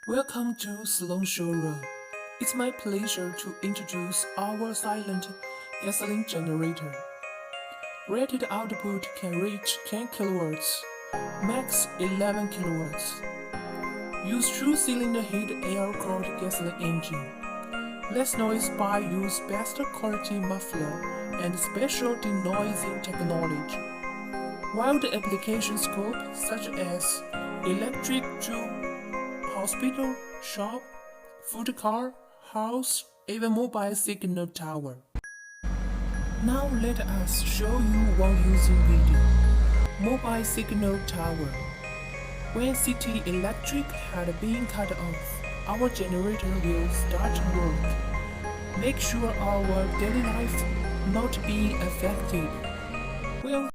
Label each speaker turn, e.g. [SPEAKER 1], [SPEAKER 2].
[SPEAKER 1] Welcome to SLONG showroom. It's my pleasure to introduce our silent gasoline generator. Rated output can reach 10 kilowatts, max 11 kilowatts. Use two-cylinder heat air-cooled gasoline engine. Less noise by use best quality muffler and special denoising technology. Wide application scope such as electric to hospital, shop, food car, house, even mobile signal tower. Now let us show you one using video. Mobile signal tower. When city electric had been cut off, our generator will start work. Make sure our daily life not being affected. Well,